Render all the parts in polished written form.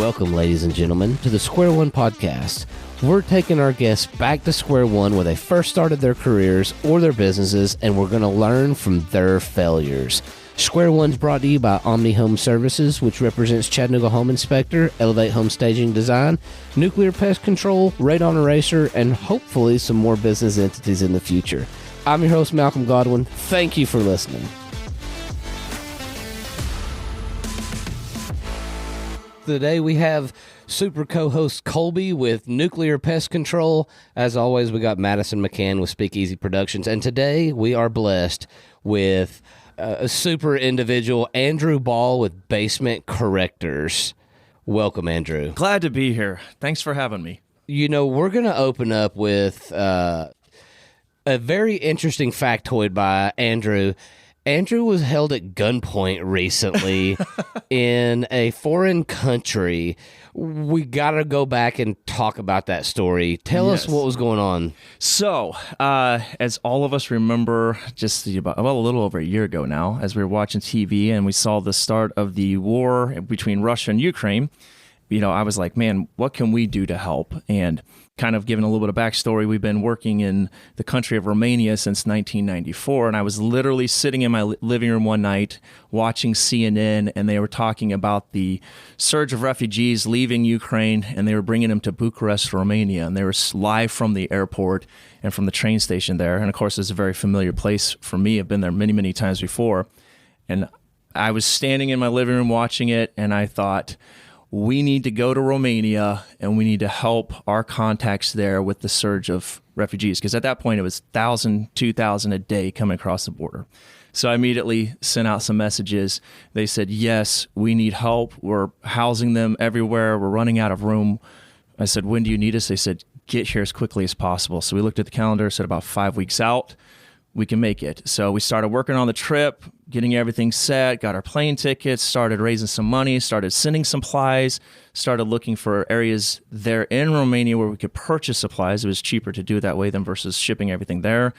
Welcome, ladies and gentlemen, to the Square One podcast. We're taking our guests back to square one where they first started their careers or their businesses, and we're going to learn from their failures. Square One's brought to you by Omni Home Services, which represents Chattanooga Home Inspector, Elevate Home Staging Design, Nuclear Pest Control, Radon Eraser, and hopefully some more business entities in the future. I'm your host, Malcolm Godwin. Thank you for listening. Today we have super co-host Colby with Nuclear Pest Control. As always, we got Madison McCann with Speakeasy Productions. And today we are blessed with a super individual, Andrew Ball with Basement Correctors. Welcome, Andrew. Glad to be here. Thanks for having me. You know, we're going to open up with a very interesting factoid by Andrew. Andrew was held at gunpoint recently in a foreign country. We got to go back and talk about that story. Tell us what was going on. So, as all of us remember, just about a little over a year ago now, as we were watching TV and we saw the start of the war between Russia and Ukraine, you know, I was like, man, what can we do to help? And kind of giving a little bit of backstory, we've been working in the country of Romania since 1994, and I was literally sitting in my living room one night watching CNN, and they were talking about the surge of refugees leaving Ukraine, and they were bringing them to Bucharest, Romania, and they were live from the airport and from the train station there. And of course, it's a very familiar place for me. I've been there many, many times before, and I was standing in my living room watching it, and I thought, we need to go to Romania and we need to help our contacts there with the surge of refugees. Because at that point, it was 1,000, 2,000 a day coming across the border. So I immediately sent out some messages. They said, yes, we need help. We're housing them everywhere. We're running out of room. I said, when do you need us? They said, get here as quickly as possible. So we looked at the calendar, said about 5 weeks out, we can make it. So we started working on the trip, getting everything set, got our plane tickets, started raising some money, started sending supplies, started looking for areas there in Romania where we could purchase supplies. It was cheaper to do it that way than versus shipping everything there.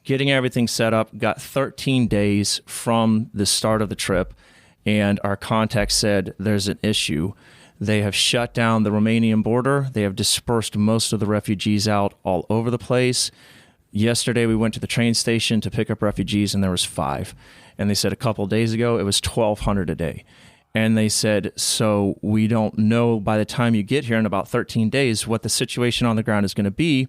Getting everything set up, got 13 days from the start of the trip, and our contact said there's an issue. They have shut down the Romanian border. They have dispersed most of the refugees out all over the place. Yesterday, we went to the train station to pick up refugees, and there was 5. And they said a couple of days ago, it was 1,200 a day. And they said, so we don't know by the time you get here in about 13 days what the situation on the ground is going to be.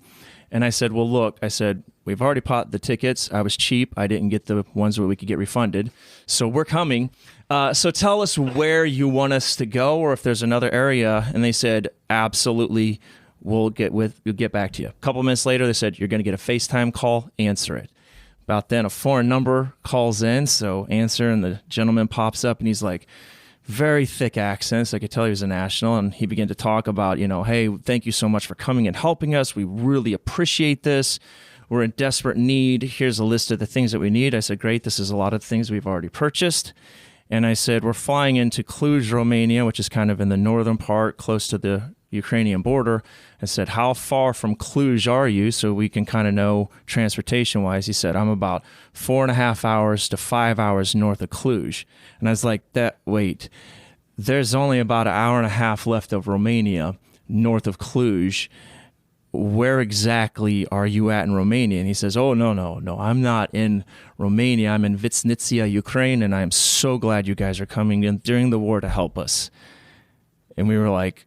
And I said, well, look, I said, we've already bought the tickets. I was cheap. I didn't get the ones where we could get refunded. So we're coming. So tell us where you want us to go or if there's another area. And they said, absolutely. We'll get back to you. A couple minutes later, they said, you're going to get a FaceTime call, answer it. About then, a foreign number calls in, so answer, and the gentleman pops up, and he's like, very thick accents. I could tell he was a national, and he began to talk about, you know, hey, thank you so much for coming and helping us. We really appreciate this. We're in desperate need. Here's a list of the things that we need. I said, great, this is a lot of things we've already purchased. And I said, we're flying into Cluj, Romania, which is kind of in the northern part, close to the Ukrainian border. I said, how far from Cluj are you so we can kind of know transportation-wise? He said, I'm about 4.5 hours to 5 hours north of Cluj. And I was like, wait, there's only about 1.5 hours left of Romania north of Cluj. Where exactly are you at in Romania? And he says, oh, no, I'm not in Romania. I'm in Vitsnitsia, Ukraine, and I'm so glad you guys are coming in during the war to help us. And we were like,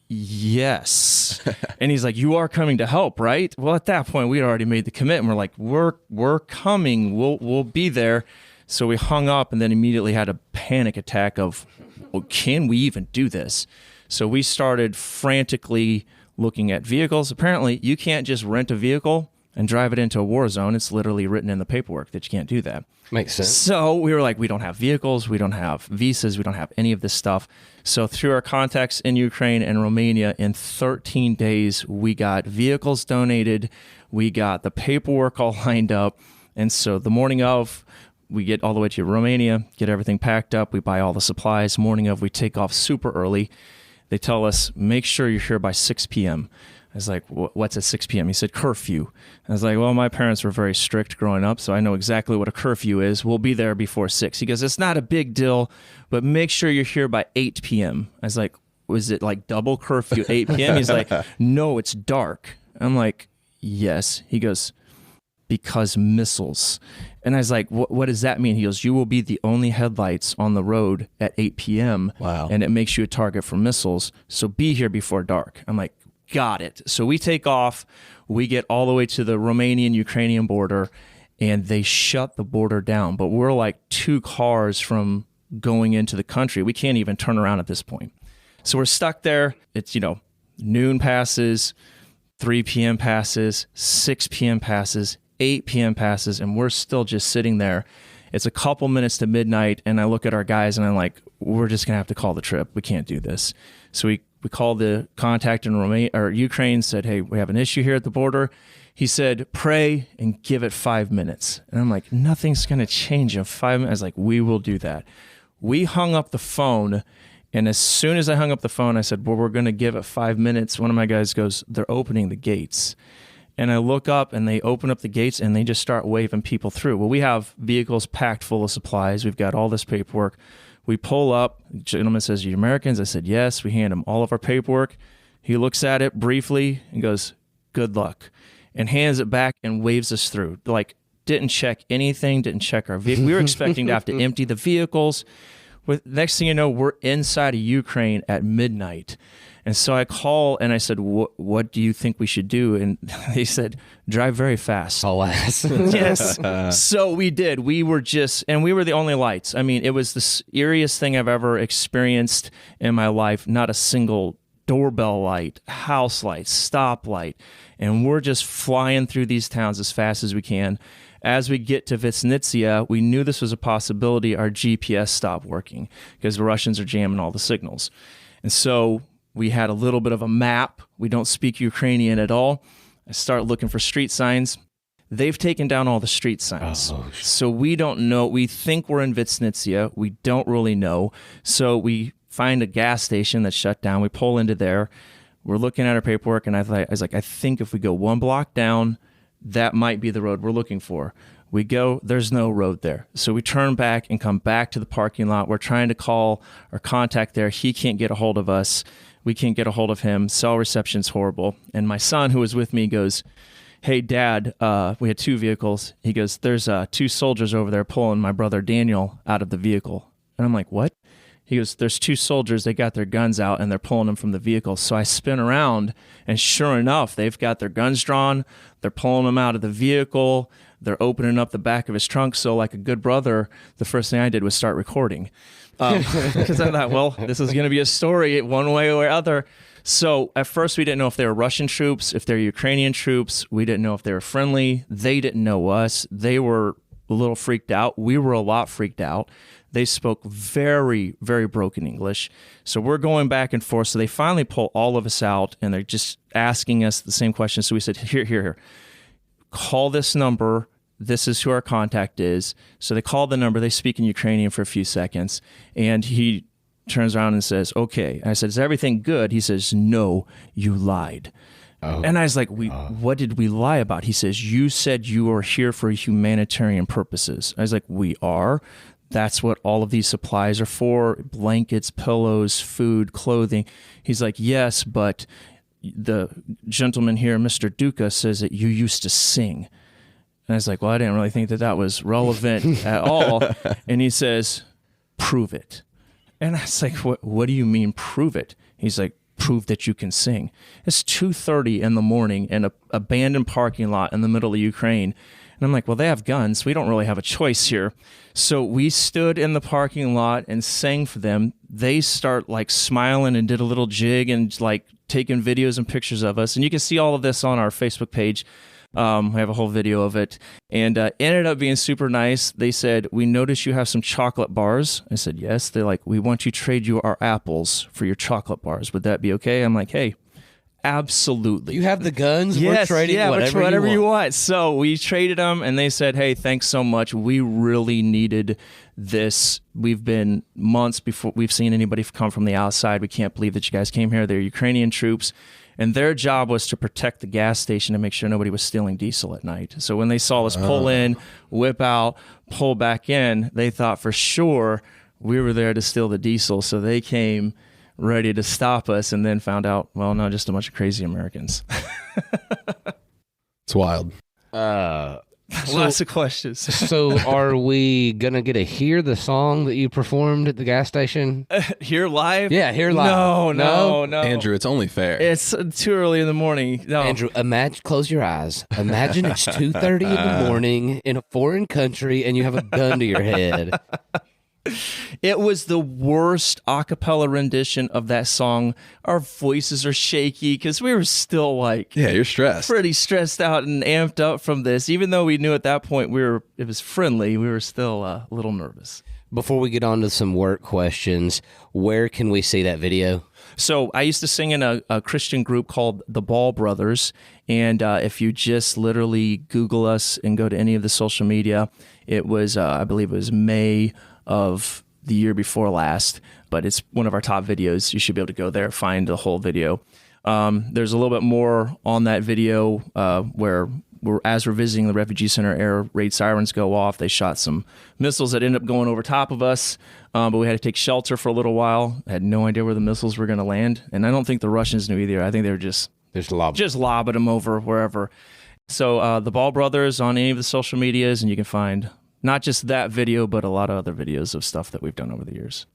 yes. And he's like, you are coming to help, right? Well, at that point, we had already made the commitment. We're like, we're coming. We'll be there. So we hung up and then immediately had a panic attack of, well, can we even do this? So we started frantically looking at vehicles. Apparently, you can't just rent a vehicle and drive it into a war zone. It's literally written in the paperwork that you can't do that. Makes sense. So we were like, we don't have vehicles, we don't have visas, we don't have any of this stuff. So through our contacts in Ukraine and Romania, in 13 days, we got vehicles donated, we got the paperwork all lined up. And so the morning of, we get all the way to Romania, get everything packed up, we buy all the supplies. Morning of, we take off super early. They tell us, make sure you're here by 6 p.m. I was like, what's at 6 p.m.? He said, curfew. I was like, well, my parents were very strict growing up, so I know exactly what a curfew is. We'll be there before 6. He goes, it's not a big deal, but make sure you're here by 8 p.m. I was like, was it like double curfew, 8 p.m.? He's like, no, it's dark. I'm like, yes. He goes, because missiles. And I was like, what does that mean? He goes, you will be the only headlights on the road at 8 p.m. Wow. And it makes you a target for missiles. So be here before dark. I'm like, got it. So we take off. We get all the way to the Romanian-Ukrainian border, and they shut the border down. But we're like 2 cars from going into the country. We can't even turn around at this point. So we're stuck there. It's, noon passes, 3 p.m. passes, 6 p.m. passes, 8 p.m. passes, and we're still just sitting there. It's a couple minutes to midnight, and I look at our guys, and I'm like, we're just going to have to call the trip. We can't do this. So we called the contact in Romania or Ukraine, said, hey, we have an issue here at the border. He said, pray and give it 5 minutes. And I'm like, nothing's going to change in 5 minutes. I was like, we will do that. We hung up the phone, and as soon as I hung up the phone, I said, well, we're going to give it 5 minutes. One of my guys goes, they're opening the gates. And I look up, and they open up the gates, and they just start waving people through. Well, we have vehicles packed full of supplies. We've got all this paperwork. We pull up. The gentleman says, are you Americans? I said, yes. We hand him all of our paperwork. He looks at it briefly and goes, good luck, and hands it back and waves us through. Like, didn't check anything, didn't check our vehicle. We were expecting to have to empty the vehicles. Next thing you know, we're inside of Ukraine at midnight. And so I call and I said, what do you think we should do? And they said, drive very fast. Oh, ass. Yes. So we did. We were the only lights. I mean, it was the eeriest thing I've ever experienced in my life. Not a single doorbell light, house light, stop light. And we're just flying through these towns as fast as we can. As we get to Vitsnitsia, we knew this was a possibility. Our GPS stopped working because the Russians are jamming all the signals. And so we had a little bit of a map. We don't speak Ukrainian at all. I start looking for street signs. They've taken down all the street signs. So we don't know. We think we're in Vitsnitsia. We don't really know. So we find a gas station that's shut down. We pull into there. We're looking at our paperwork, and I was like, I think if we go 1 block down, that might be the road we're looking for. We go, there's no road there. So we turn back and come back to the parking lot. We're trying to call our contact there. He can't get a hold of us. We can't get a hold of him. Cell reception's horrible. And my son, who was with me, goes, hey, Dad, we had 2 vehicles. He goes, there's 2 soldiers over there pulling my brother Daniel out of the vehicle. And I'm like, what? He goes, there's 2 soldiers. They got their guns out, and they're pulling them from the vehicle. So I spin around, and sure enough, they've got their guns drawn. They're pulling them out of the vehicle. They're opening up the back of his trunk. So like a good brother, the first thing I did was start recording. Because I thought, well, this is going to be a story one way or other. So at first we didn't know if they were Russian troops, if they're Ukrainian troops. We didn't know if they were friendly. They didn't know us. They were a little freaked out. We were a lot freaked out. They spoke very, very broken English. So we're going back and forth. So they finally pull all of us out, and they're just asking us the same question. So we said, here. Call this number. This is who our contact is. So they call the number. They speak in Ukrainian for a few seconds. And he turns around and says, okay. And I said, is everything good? He says, no, you lied. Oh. And I was like, what did we lie about? He says, you said you are here for humanitarian purposes. I was like, we are. That's what all of these supplies are for. Blankets, pillows, food, clothing. He's like, yes, but the gentleman here, Mr. Duca, says that you used to sing. And I was like, well, I didn't really think that was relevant at all. And he says, prove it. And I was like, what do you mean prove it? He's like, prove that you can sing. It's 2:30 in the morning in an abandoned parking lot in the middle of Ukraine. And I'm like, well, they have guns. We don't really have a choice here. So we stood in the parking lot and sang for them. They start like smiling and did a little jig and like taking videos and pictures of us. And you can see all of this on our Facebook page. We have a whole video of it. And ended up being super nice. They said, we noticed you have some chocolate bars. I said, yes. They're like, we want you to trade you our apples for your chocolate bars. Would that be okay? I'm like, hey, absolutely. You have the guns? Yes, we're trading whatever you want. So we traded them, and they said, hey, thanks so much. We really needed this. We've been months before we've seen anybody come from the outside. We can't believe that you guys came here. They're Ukrainian troops. And their job was to protect the gas station and make sure nobody was stealing diesel at night. So when they saw us pull in, whip out, pull back in, they thought for sure we were there to steal the diesel. So they came, ready to stop us, and then found out, well, no, just a bunch of crazy Americans. It's wild. Lots of questions. So are we going to get to hear the song that you performed at the gas station? Here live? Yeah, here live. No. Andrew, it's only fair. It's too early in the morning. No. Andrew, close your eyes. Imagine it's 2:30 in the morning in a foreign country and you have a gun to your head. It was the worst a cappella rendition of that song. Our voices are shaky because we were still like, yeah, you're stressed. Pretty stressed out and amped up from this. Even though we knew at that point it was friendly, we were still a little nervous. Before we get on to some work questions, where can we see that video? So I used to sing in a Christian group called the Ball Brothers. And if you just literally Google us and go to any of the social media, it was, I believe it was May of the year before last, but it's one of our top videos. You should be able to go there, find the whole video. There's a little bit more on that video where as we're visiting the refugee center, air raid sirens go off. They shot some missiles that ended up going over top of us, but we had to take shelter for a little while. I had no idea where the missiles were going to land, and I don't think the Russians knew either. I think they were just lobbing them over wherever. So the Ball Brothers on any of the social medias, and you can find not just that video, but a lot of other videos of stuff that we've done over the years.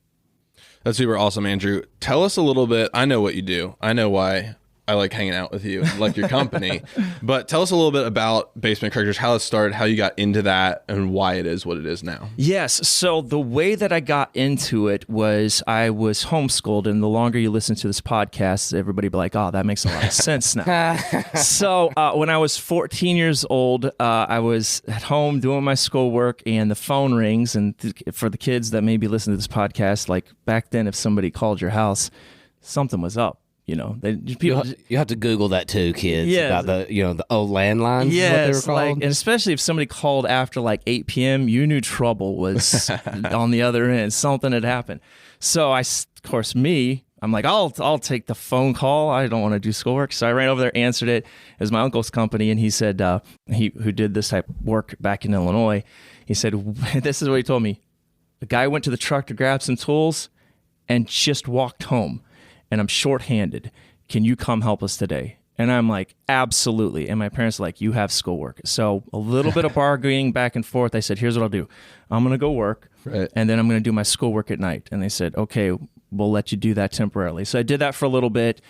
That's super awesome, Andrew. Tell us a little bit. I know what you do. I know why I like hanging out with you and like your company. But tell us a little bit about Basement Correctors, how it started, how you got into that, and why it is what it is now. Yes. So the way that I got into it was I was homeschooled, and the longer you listen to this podcast, everybody be like, oh, that makes a lot of sense now. So when I was 14 years old, I was at home doing my schoolwork, and the phone rings. And for the kids that maybe listen to this podcast, like back then, if somebody called your house, something was up. You know, you have to Google that too, kids. Yeah, about the old landlines. Yes, what they were called. and especially if somebody called after like 8 p.m., you knew trouble was on the other end. Something had happened. So I'm like, I'll take the phone call. I don't want to do schoolwork. So I ran over there, answered it. It was my uncle's company, and he said who did this type of work back in Illinois. He said, this is what he told me. The guy went to the truck to grab some tools and just walked home. And I'm shorthanded. Can you come help us today? And I'm like, absolutely. And my parents are like, you have schoolwork. So a little bit of bargaining back and forth. I said, here's what I'll do. I'm going to go work, and then I'm going to do my schoolwork at night. And they said, okay, we'll let you do that temporarily. So I did that for a little bit.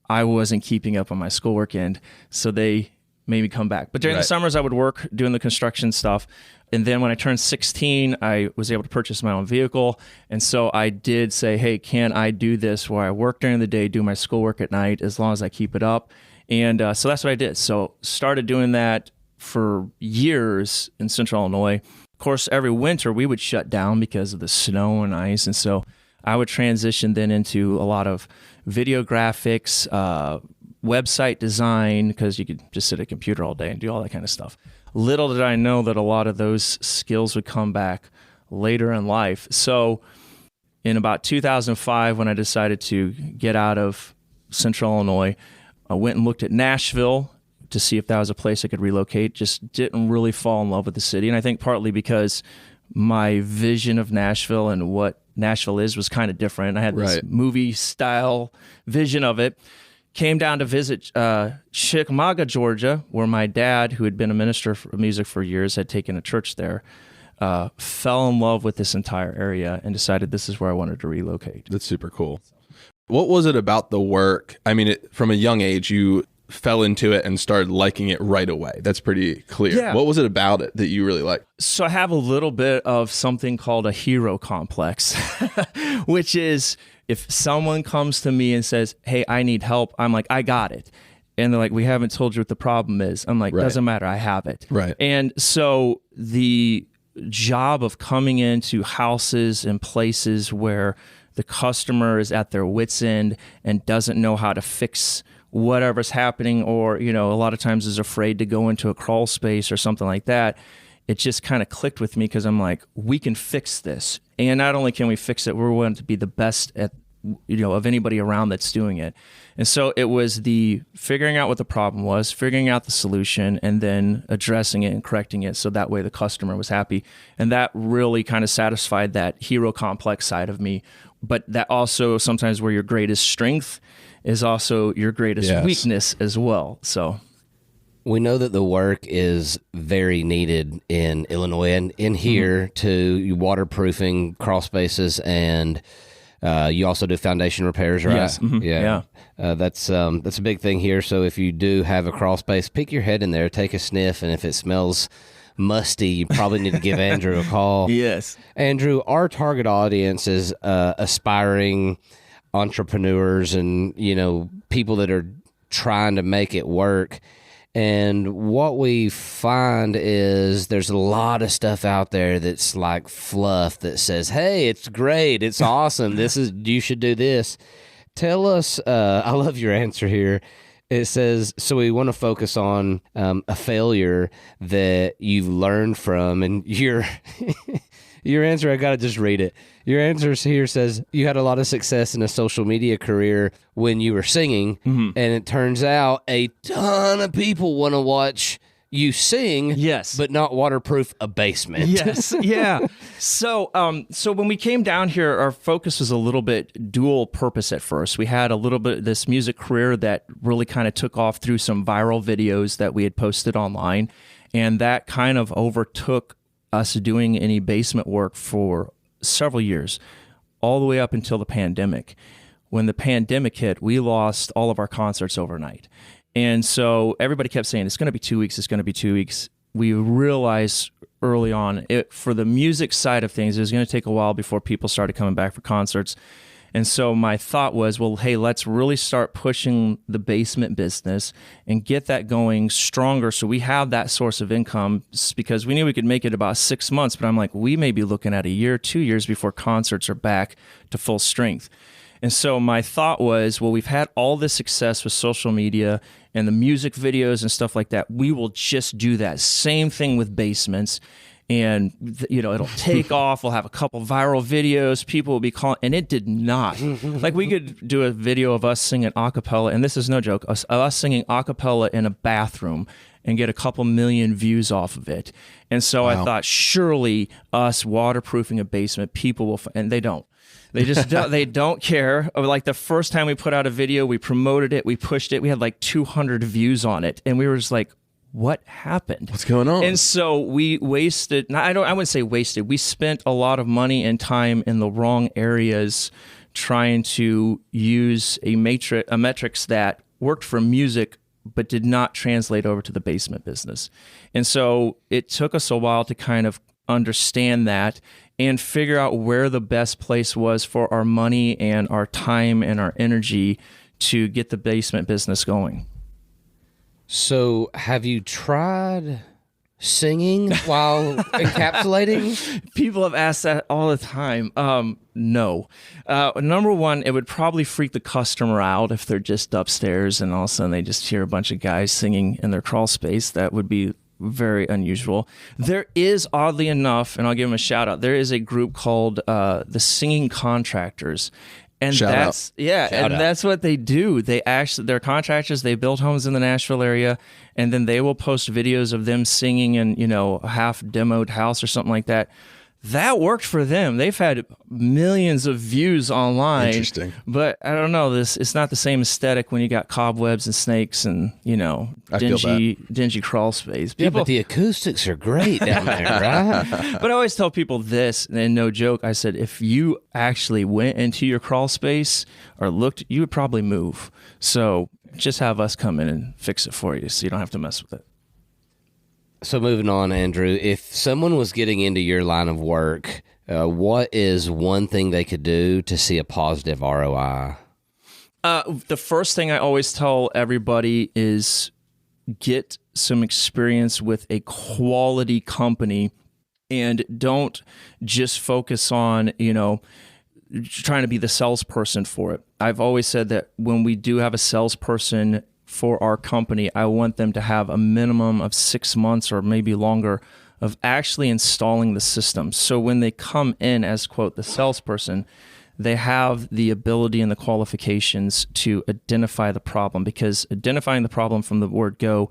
I wasn't keeping up on my schoolwork end, so they made me come back. But during the summers, I would work doing the construction stuff. And then when I turned 16, I was able to purchase my own vehicle. And so I did say, hey, can I do this where I work during the day, do my schoolwork at night, as long as I keep it up? And so that's what I did. So started doing that for years in Central Illinois. Of course, every winter we would shut down because of the snow and ice. And so I would transition then into a lot of video graphics, website design, because you could just sit at a computer all day and do all that kind of stuff. Little did I know that a lot of those skills would come back later in life. So in about 2005, when I decided to get out of Central Illinois, I went and looked at Nashville to see if that was a place I could relocate. Just didn't really fall in love with the city. And I think partly because my vision of Nashville and what Nashville is was kind of different. I had this movie style vision of it. Came down to visit Chickamauga, Georgia, where my dad, who had been a minister of music for years, had taken a church there, fell in love with this entire area and decided this is where I wanted to relocate. That's super cool. What was it about the work? I mean, from a young age, you fell into it and started liking it right away. That's pretty clear. Yeah. What was it about it that you really liked? So I have a little bit of something called a hero complex, which is if someone comes to me and says, hey, I need help, I'm like, I got it. And they're like, we haven't told you what the problem is. I'm like, doesn't matter, I have it. Right. And so the job of coming into houses and places where the customer is at their wit's end and doesn't know how to fix whatever's happening, or, a lot of times is afraid to go into a crawl space or something like that, it just kind of clicked with me because I'm like, we can fix this. And not only can we fix it, we're willing to be the best at of anybody around that's doing it. And so it was the figuring out what the problem was, figuring out the solution, and then addressing it and correcting it so that way the customer was happy. And that really kind of satisfied that hero complex side of me. But that also sometimes where your greatest strength is also your greatest weakness as well. So we know that the work is very needed in Illinois and in here to waterproofing crawl spaces, and you also do foundation repairs, right? Yes. Mm-hmm. Yeah. That's a big thing here. So if you do have a crawl space, peek your head in there, take a sniff, and if it smells musty, you probably need to give Andrew a call. Yes. Andrew, our target audience is aspiring entrepreneurs and, people that are trying to make it work. And what we find is there's a lot of stuff out there that's like fluff that says, hey, it's great, it's awesome, you should do this. Tell us, I love your answer here. It says, so we want to focus on a failure that you've learned from, and your answer, I got to just read it. Your answer here says you had a lot of success in a social media career when you were singing, and it turns out a ton of people want to watch you sing, but not waterproof a basement. Yes, yeah. So when we came down here, our focus was a little bit dual purpose at first. We had a little bit of this music career that really kind of took off through some viral videos that we had posted online, and that kind of overtook us doing any basement work for several years, all the way up until the pandemic. When the pandemic hit, we lost all of our concerts overnight. And so everybody kept saying, it's going to be 2 weeks, it's going to be 2 weeks. We realized early on, for the music side of things, it was going to take a while before people started coming back for concerts. And so my thought was, well, hey, let's really start pushing the basement business and get that going stronger so we have that source of income, because we knew we could make it about 6 months, but I'm like, we may be looking at a year, 2 years before concerts are back to full strength. And so my thought was, well, we've had all this success with social media and the music videos and stuff like that. We will just do that same thing with basements. And, it'll take off. We'll have a couple viral videos. People will be calling. And it did not. Like, we could do a video of us singing a cappella, and this is no joke, us singing a cappella in a bathroom and get a couple million views off of it. And so I thought, surely us waterproofing a basement, people will, and they don't. They just they don't care. Like, the first time we put out a video, we promoted it, we pushed it, we had like 200 views on it. And we were just like, what happened? What's going on? And so we wasted, I wouldn't say wasted, we spent a lot of money and time in the wrong areas trying to use a metrics that worked for music but did not translate over to the basement business. And so it took us a while to kind of understand that and figure out where the best place was for our money and our time and our energy to get the basement business going. So have you tried singing while encapsulating? People have asked that all the time. No. Number one, it would probably freak the customer out if they're just upstairs and all of a sudden they just hear a bunch of guys singing in their crawl space. That would be very unusual. There is, oddly enough, and I'll give them a shout out, there is a group called the Singing Contractors. And that's what they do. They're contractors. They build homes in the Nashville area, and then they will post videos of them singing in, a half demoed house or something like that. That worked for them. They've had millions of views online. Interesting. But I don't know, it's not the same aesthetic when you got cobwebs and snakes and, dingy crawl space. But the acoustics are great down there, right? But I always tell people this, and no joke, I said, if you actually went into your crawl space or looked, you would probably move. So just have us come in and fix it for you so you don't have to mess with it. So moving on, Andrew, if someone was getting into your line of work, what is one thing they could do to see a positive ROI? The first thing I always tell everybody is get some experience with a quality company and don't just focus on, trying to be the salesperson for it. I've always said that when we do have a salesperson for our company, I want them to have a minimum of 6 months or maybe longer of actually installing the system. So when they come in as, quote, the salesperson, they have the ability and the qualifications to identify the problem, because identifying the problem from the word go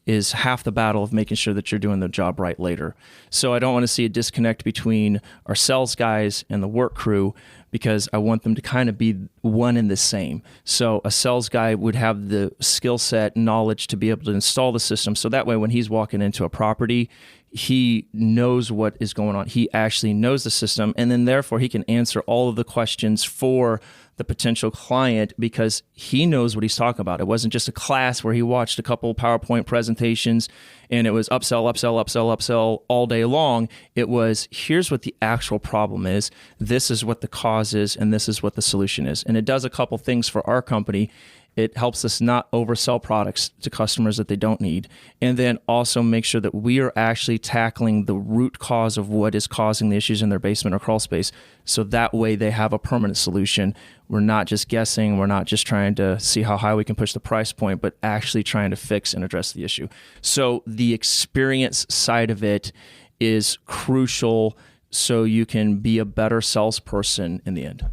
is half the battle of making sure that you're doing the job right later. So I don't want to see a disconnect between our sales guys and the work crew, because I want them to kind of be one and the same. So a sales guy would have the skill set, knowledge to be able to install the system. So that way, when he's walking into a property, he knows what is going on. He actually knows the system, and then therefore he can answer all of the questions for the potential client, because he knows what he's talking about. It wasn't just a class where he watched a couple PowerPoint presentations and it was upsell, upsell, upsell, upsell all day long. It was, here's what the actual problem is, this is what the cause is, and this is what the solution is. And it does a couple things for our company. It helps us not oversell products to customers that they don't need. And then also make sure that we are actually tackling the root cause of what is causing the issues in their basement or crawl space. So that way they have a permanent solution. We're not just guessing. We're not just trying to see how high we can push the price point, but actually trying to fix and address the issue. So the experience side of it is crucial, so you can be a better salesperson in the end.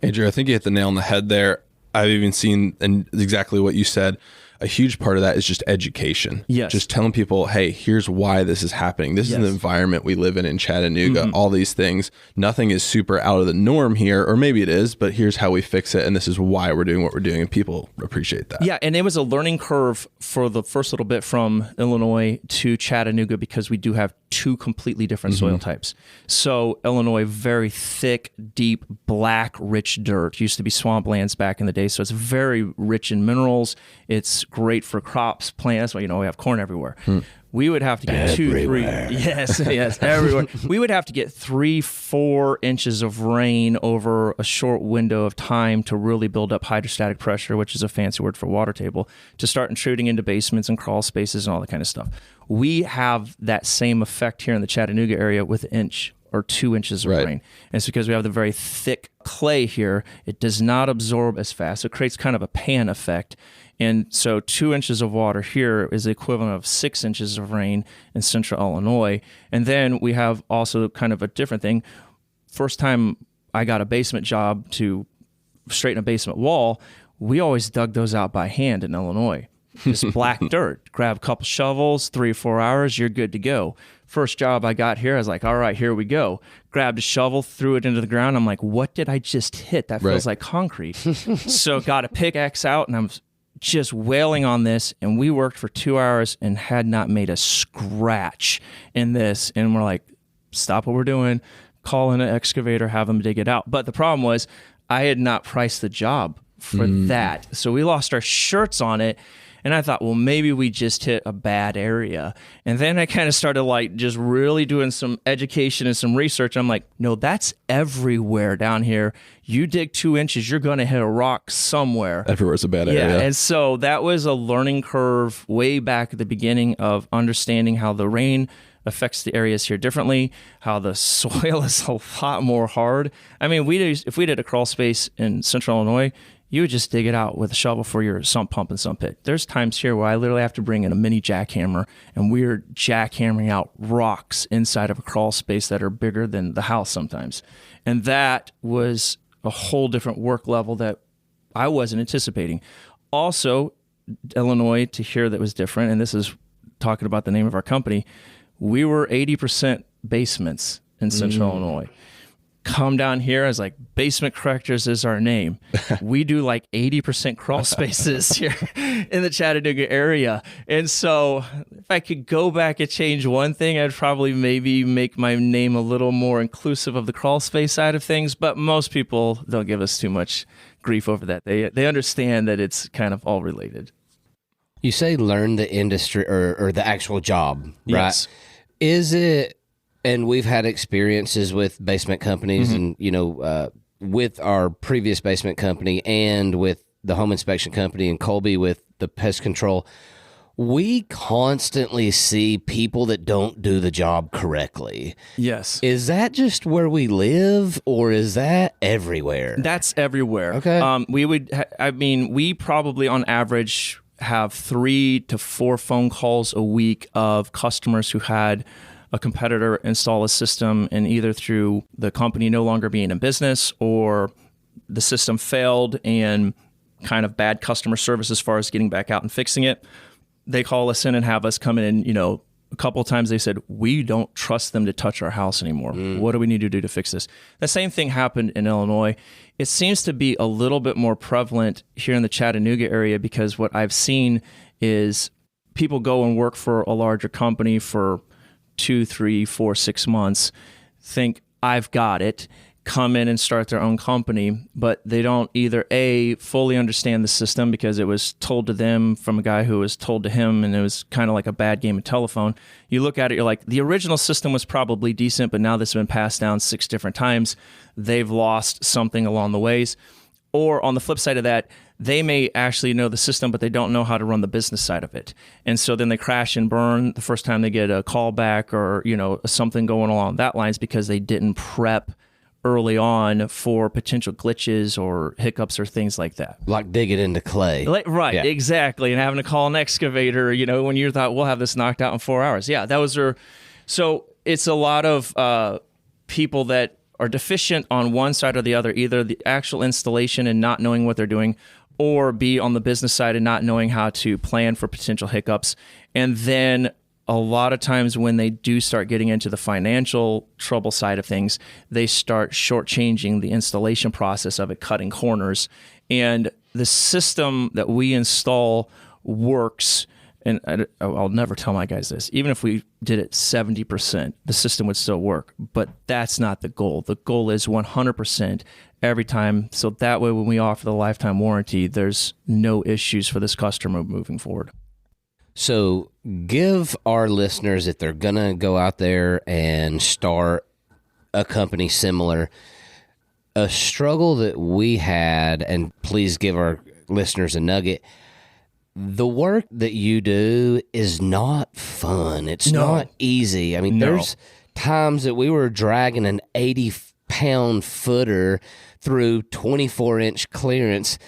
Andrew, I think you hit the nail on the head there. I've even seen, and exactly what you said, a huge part of that is just education. Yes. Just telling people, hey, here's why this is happening. This is the environment we live in Chattanooga, all these things. Nothing is super out of the norm here, or maybe it is, but here's how we fix it. And this is why we're doing what we're doing. And people appreciate that. Yeah. And it was a learning curve for the first little bit from Illinois to Chattanooga, because we do have two completely different soil types. So Illinois, very thick, deep, black, rich dirt. Used to be swamplands back in the day. So it's very rich in minerals. It's great for crops, plants. Well, we have corn everywhere. We would have to get Everywhere. 2, 3, yes, everywhere. We would have to get 3-4 inches of rain over a short window of time to really build up hydrostatic pressure, which is a fancy word for water table, to start intruding into basements and crawl spaces and all that kind of stuff. We have that same effect here in the Chattanooga area with 1 inch or 2 inches of rain. And it's because we have the very thick clay here. It does not absorb as fast. It creates kind of a pan effect. And so 2 inches of water here is the equivalent of 6 inches of rain in central Illinois. And then we have also kind of a different thing. First time I got a basement job to straighten a basement wall, we always dug those out by hand in Illinois. Just black dirt. Grab a couple shovels, 3 or 4 hours, you're good to go. First job I got here, I was like, all right, here we go. Grabbed a shovel, threw it into the ground. I'm like, what did I just hit? That feels like concrete. So got a pickaxe out, and I'm just wailing on this, and we worked for 2 hours and had not made a scratch in this. And we're like, stop what we're doing, call in an excavator, have them dig it out. But the problem was I had not priced the job for that. So we lost our shirts on it. And I thought, well, maybe we just hit a bad area. And then I kind of started just really doing some education and some research. I'm like, no, that's everywhere down here. You dig 2 inches, you're going to hit a rock somewhere. Everywhere's a bad area. Yeah, and so that was a learning curve way back at the beginning of understanding how the rain affects the areas here differently, how the soil is a lot more hard. I mean, if we did a crawl space in central Illinois, you would just dig it out with a shovel for your sump pump and sump pit. There's times here where I literally have to bring in a mini jackhammer, and we're jackhammering out rocks inside of a crawl space that are bigger than the house sometimes. And that was a whole different work level that I wasn't anticipating. Also, Illinois, to hear that was different, and this is talking about the name of our company, we were 80% basements in central Illinois. Come down here, I was like, Basement Correctors is our name. We do like 80% crawl spaces here in the Chattanooga area. And so if I could go back and change one thing, I'd probably maybe make my name a little more inclusive of the crawl space side of things. But most people don't give us too much grief over that. They understand that it's kind of all related. You say learn the industry or the actual job, right? Yes. Is it, and we've had experiences with basement companies and, with our previous basement company and with the home inspection company and Colby with the pest control, we constantly see people that don't do the job correctly. Yes. Is that just where we live, or is that everywhere? That's everywhere. Okay. We probably on average have 3 to 4 phone calls a week of customers who had a competitor install a system, and either through the company no longer being in business or the system failed and kind of bad customer service as far as getting back out and fixing it. They call us in and have us come in, a couple of times they said, we don't trust them to touch our house anymore. What do we need to do to fix this? The same thing happened in Illinois. It seems to be a little bit more prevalent here in the Chattanooga area because what I've seen is people go and work for a larger company for 2, 3, 4, 6 months, think I've got it, come in and start their own company, but they don't either A, fully understand the system because it was told to them from a guy who was told to him, and it was kind of like a bad game of telephone. You look at it, you're like, the original system was probably decent, but now this has been passed down 6 different times. They've lost something along the ways. Or on the flip side of that, they may actually know the system, but they don't know how to run the business side of it. And so then they crash and burn the first time they get a call back or, something going along that lines because they didn't prep early on for potential glitches or hiccups or things like that. Like digging into clay. Right, yeah. Exactly. And having to call an excavator, when you thought, we'll have this knocked out in 4 hours. Yeah, so it's a lot of people that are deficient on one side or the other, either the actual installation and not knowing what they're doing, or B, on the business side and not knowing how to plan for potential hiccups. And then a lot of times when they do start getting into the financial trouble side of things, they start shortchanging the installation process of it, cutting corners. And the system that we install works, and I'll never tell my guys this, even if we did it 70%, the system would still work. But that's not the goal. The goal is 100% every time. So that way, when we offer the lifetime warranty, there's no issues for this customer moving forward. So give our listeners, if they're going to go out there and start a company similar, a struggle that we had, and please give our listeners a nugget. The work that you do is not fun. It's not easy. I mean, there's times that we were dragging an 80-pound footer through 24-inch clearance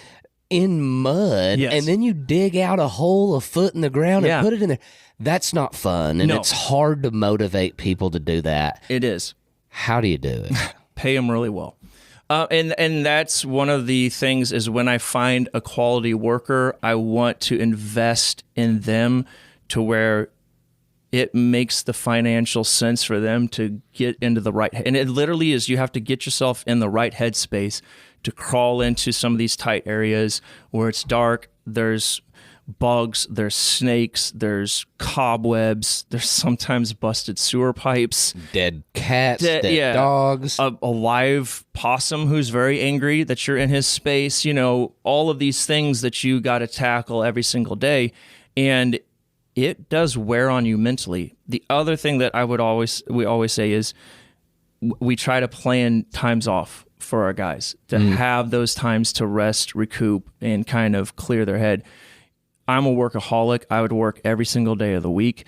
in mud, and then you dig out a hole a foot in the ground and put it in there. That's not fun, and it's hard to motivate people to do that. It is. How do you do it? Pay them really well. And that's one of the things is when I find a quality worker, I want to invest in them to where it makes the financial sense for them to get into the right. And it literally is, you have to get yourself in the right headspace to crawl into some of these tight areas where it's dark. There's bugs, there's snakes, there's cobwebs, there's sometimes busted sewer pipes, dead cats, dead dogs, a live possum who's very angry that you're in his space, all of these things that you got to tackle every single day. And it does wear on you mentally. The other thing that we always say is we try to plan times off for our guys to have those times to rest, recoup, and kind of clear their head. I'm a workaholic. I would work every single day of the week.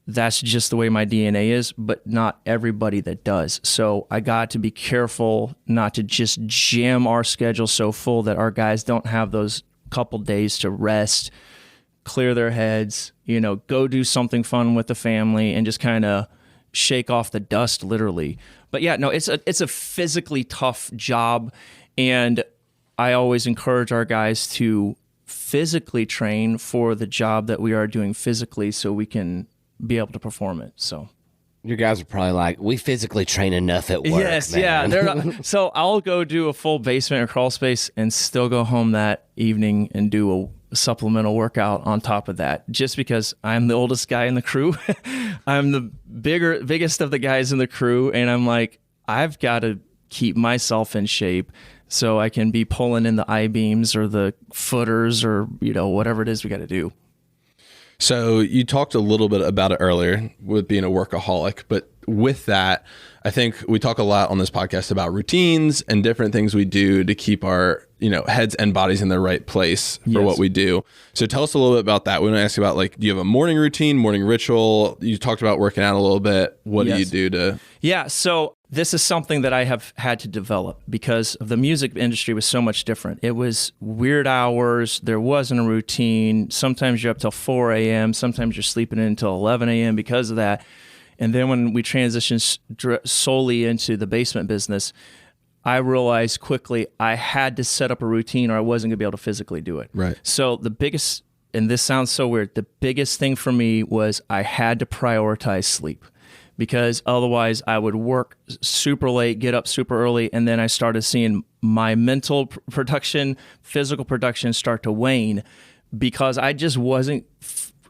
That's just the way my DNA is, but not everybody that does. So I got to be careful not to just jam our schedule so full that our guys don't have those couple days to rest, clear their heads, go do something fun with the family and just kind of shake off the dust, literally. But yeah, no, it's a physically tough job, and I always encourage our guys to physically train for the job that we are doing physically so we can be able to perform it. So your guys are probably like, we physically train enough at work. Yes, man. yeah. So I'll go do a full basement or crawl space and still go home that evening and do a supplemental workout on top of that, just because I'm the oldest guy in the crew. I'm the biggest of the guys in the crew, and I'm like, I've got to keep myself in shape so I can be pulling in the I-beams or the footers or whatever it is we got to do. So you talked a little bit about it earlier with being a workaholic, but with that, I think we talk a lot on this podcast about routines and different things we do to keep our, heads and bodies in the right place for what we do. So tell us a little bit about that. We want to ask you about, do you have a morning routine, morning ritual? You talked about working out a little bit. What do you do to? Yeah. So this is something that I have had to develop because the music industry was so much different. It was weird hours. There wasn't a routine. Sometimes you're up till 4 a.m. Sometimes you're sleeping in until 11 a.m. because of that. And then when we transitioned solely into the basement business, I realized quickly I had to set up a routine or I wasn't going to be able to physically do it. Right. So the biggest, and this sounds so weird, the biggest thing for me was I had to prioritize sleep, because otherwise I would work super late, get up super early, and then I started seeing my mental production, physical production start to wane because I just wasn't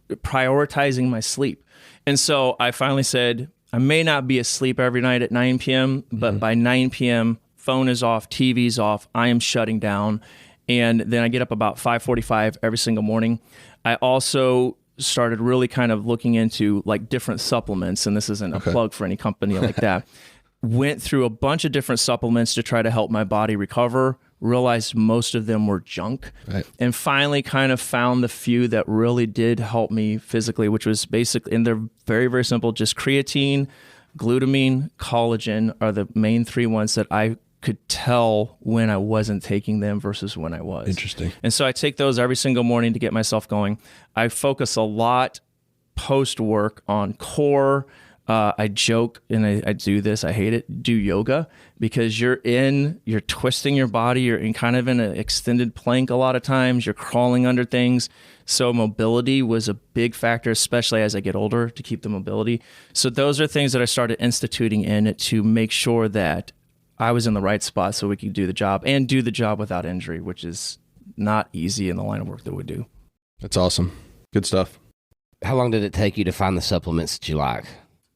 prioritizing my sleep. And so I finally said, I may not be asleep every night at 9 p.m., but by 9 p.m., phone is off, TV's off, I am shutting down. And then I get up about 5:45 every single morning. I also started really kind of looking into like different supplements, and this isn't a plug for any company like that. Went through a bunch of different supplements to try to help my body recover, realized most of them were junk, and finally kind of found the few that really did help me physically, which was basically, and they're very, very simple, just creatine, glutamine, collagen are the main three ones that I could tell when I wasn't taking them versus when I was. Interesting. And so I take those every single morning to get myself going. I focus a lot post-work on core. I joke, and I do this, I hate it, do yoga, because you're twisting your body, you're in kind of in an extended plank a lot of times, you're crawling under things. So mobility was a big factor, especially as I get older, to keep the mobility. So those are things that I started instituting in it to make sure that I was in the right spot so we could do the job and do the job without injury, which is not easy in the line of work that we do. That's awesome. Good stuff. How long did it take you to find the supplements that you like?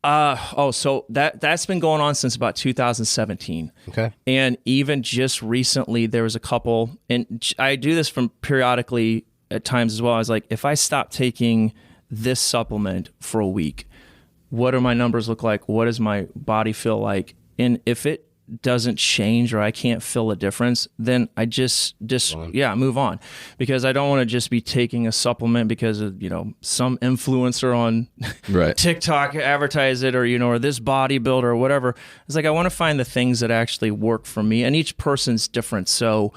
So that's been going on since about 2017. Okay. And even just recently, there was a couple, and I do this from periodically at times as well. I was like, if I stop taking this supplement for a week, what do my numbers look like? What does my body feel like? And if it doesn't change or I can't feel a difference, then I just move on, because I don't want to just be taking a supplement because of, some influencer on TikTok advertise it, or, or this bodybuilder or whatever. It's like, I want to find the things that actually work for me, and each person's different. So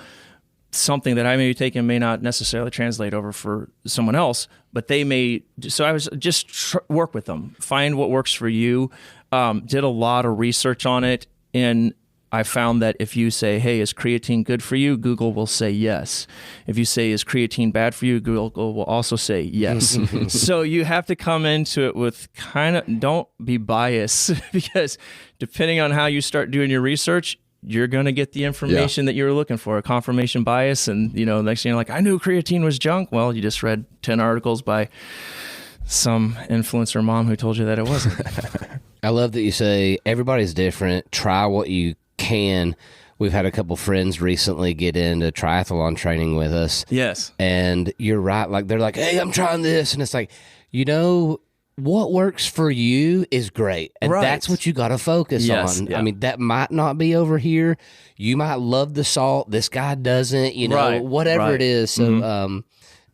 something that I may be taking may not necessarily translate over for someone else, but they may. So I was just work with them, find what works for you. Did a lot of research on it, and I found that if you say, hey, is creatine good for you? Google will say yes. If you say, is creatine bad for you? Google will also say yes. So you have to come into it with don't be biased, because depending on how you start doing your research, you're going to get the information that you're looking for, a confirmation bias. And, next thing you're like, I knew creatine was junk. Well, you just read 10 articles by some influencer mom who told you that it wasn't. I love that you say everybody's different. Try what you can. We've had a couple friends recently get into triathlon training with us. Yes. And you're right. Like, they're like, hey, I'm trying this. And it's like, what works for you is great. And that's what you got to focus on. Yeah. I mean, that might not be over here. You might love the salt. This guy doesn't, whatever it is. So,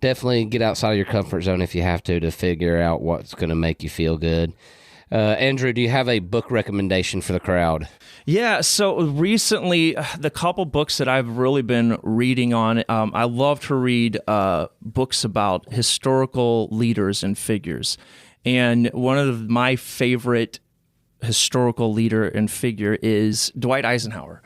definitely get outside of your comfort zone if you have to figure out what's going to make you feel good. Andrew, do you have a book recommendation for the crowd? Yeah, so recently, the couple books that I've really been reading on, I love to read books about historical leaders and figures. And one of my favorite historical leader and figure is Dwight Eisenhower.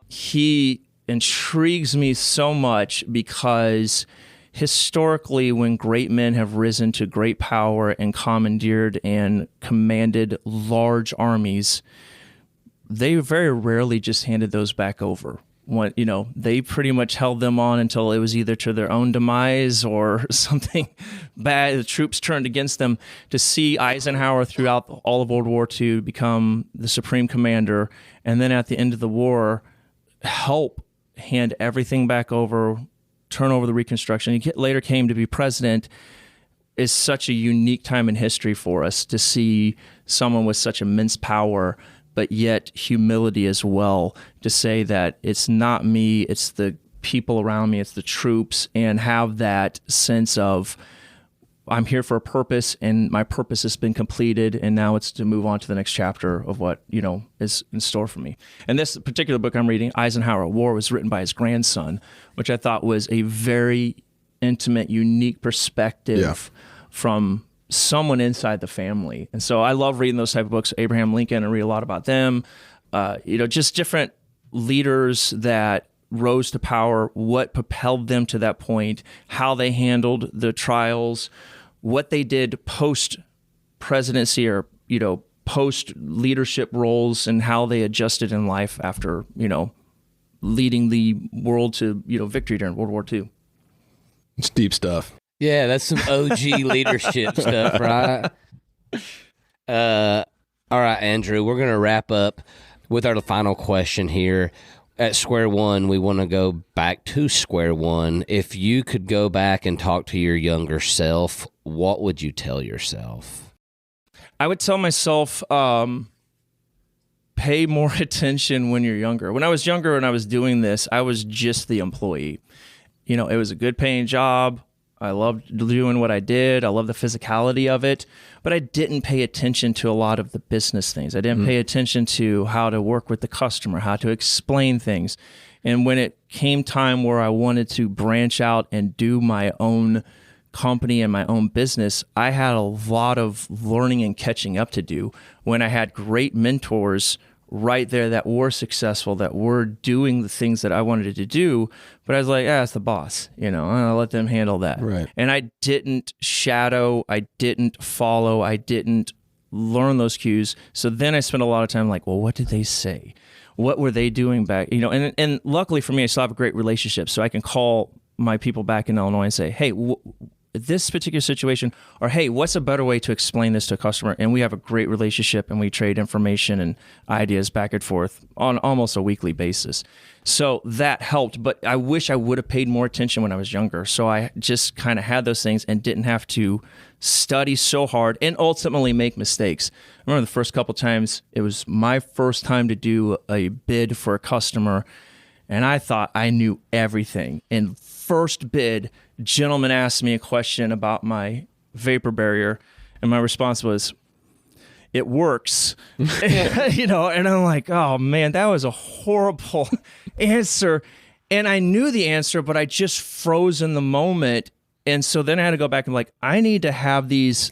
He intrigues me so much because historically, when great men have risen to great power and commandeered and commanded large armies, they very rarely just handed those back over. They pretty much held them on until it was either to their own demise or something bad. The troops turned against them. To see Eisenhower throughout all of World War II become the supreme commander, and then at the end of the war, help hand everything back over, turn over the Reconstruction. He later came to be president, is such a unique time in history for us to see someone with such immense power, but yet humility as well, to say that it's not me, it's the people around me, it's the troops, and have that sense of, I'm here for a purpose, and my purpose has been completed, and now it's to move on to the next chapter of what, is in store for me. And this particular book I'm reading, Eisenhower War, was written by his grandson, which I thought was a very intimate, unique perspective from someone inside the family. And so I love reading those type of books. Abraham Lincoln, I read a lot about them. Just different leaders that rose to power, what propelled them to that point, how they handled the trials, what they did post presidency or, post leadership roles, and how they adjusted in life after, leading the world to, victory during World War II. It's deep stuff. Yeah, that's some OG leadership stuff, right? All right, Andrew, we're going to wrap up with our final question here. At square one, we want to go back to square one. If you could go back and talk to your younger self, what would you tell yourself? I would tell myself, pay more attention when you're younger. When I was younger and I was doing this, I was just the employee. It was a good paying job. I loved doing what I did. I loved the physicality of it, but I didn't pay attention to a lot of the business things. I didn't pay attention to how to work with the customer, how to explain things. And when it came time where I wanted to branch out and do my own company and my own business, I had a lot of learning and catching up to do when I had great mentors right there that were successful, that were doing the things that I wanted to do. But I was like, it's the boss, I'll let them handle that. Right. And I didn't shadow, I didn't follow, I didn't learn those cues. So then I spent a lot of time like, well, what did they say? What were they doing back? And luckily for me, I still have a great relationship. So I can call my people back in Illinois and say, hey, this particular situation, or hey, what's a better way to explain this to a customer? And we have a great relationship, and we trade information and ideas back and forth on almost a weekly basis. So that helped, but I wish I would have paid more attention when I was younger. So I just kind of had those things and didn't have to study so hard and ultimately make mistakes. I remember the first couple times, it was my first time to do a bid for a customer, and I thought I knew everything. And first bid, gentleman asked me a question about my vapor barrier, and my response was, it works. And I'm like, oh man, that was a horrible answer. And I knew the answer, but I just froze in the moment. And so then I had to go back and I need to have these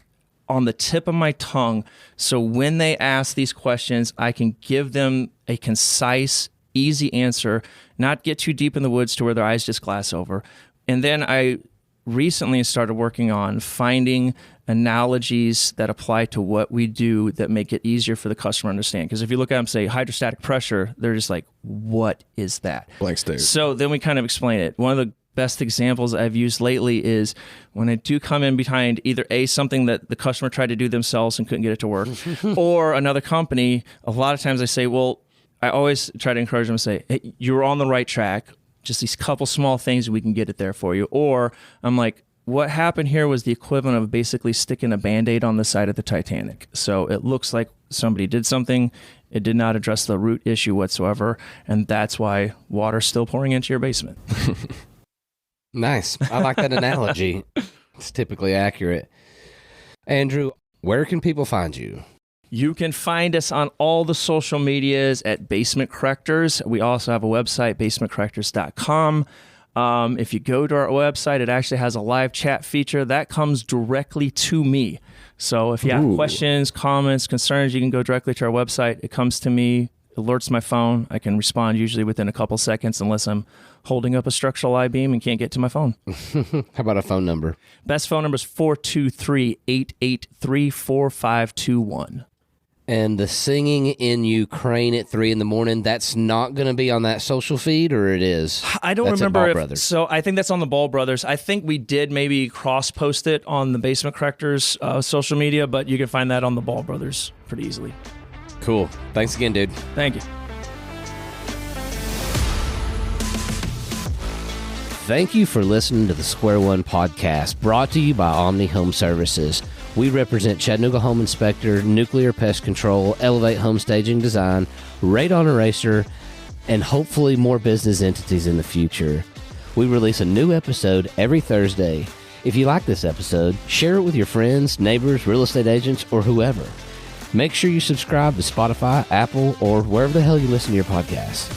on the tip of my tongue, so when they ask these questions, I can give them a concise, easy answer, not get too deep in the woods to where their eyes just glass over. And then I recently started working on finding analogies that apply to what we do that make it easier for the customer to understand. Because if you look at them, say hydrostatic pressure, they're just like, what is that? Blank stare. So then we kind of explain it. One of the best examples I've used lately is when I do come in behind either something that the customer tried to do themselves and couldn't get it to work, or another company, a lot of times I say, well, I always try to encourage them to say, hey, you're on the right track. Just these couple small things, we can get it there for you. Or I'm like, what happened here was the equivalent of basically sticking a Band-Aid on the side of the Titanic. So it looks like somebody did something. It did not address the root issue whatsoever. And that's why water's still pouring into your basement. Nice. I like that analogy. It's typically accurate. Andrew, where can people find you? You can find us on all the social medias at Basement Correctors. We also have a website, basementcorrectors.com. If you go to our website, it actually has a live chat feature that comes directly to me. So if you have questions, comments, concerns, you can go directly to our website. It comes to me, alerts my phone. I can respond usually within a couple seconds unless I'm holding up a structural I-beam and can't get to my phone. How about a phone number? Best phone number is 423-883-4521. And the Singing in Ukraine at 3 a.m, that's not going to be on that social feed, or it is? I don't that's remember. So I think that's on the Ball Brothers. I think we did maybe cross-post it on the Basement Correctors social media, but you can find that on the Ball Brothers pretty easily. Cool. Thanks again, dude. Thank you. Thank you for listening to the Square One podcast, brought to you by Omni Home Services. We represent Chattanooga Home Inspector, Nuclear Pest Control, Elevate Home Staging Design, Radon Eraser, and hopefully more business entities in the future. We release a new episode every Thursday. If you like this episode, share it with your friends, neighbors, real estate agents, or whoever. Make sure you subscribe to Spotify, Apple, or wherever the hell you listen to your podcasts.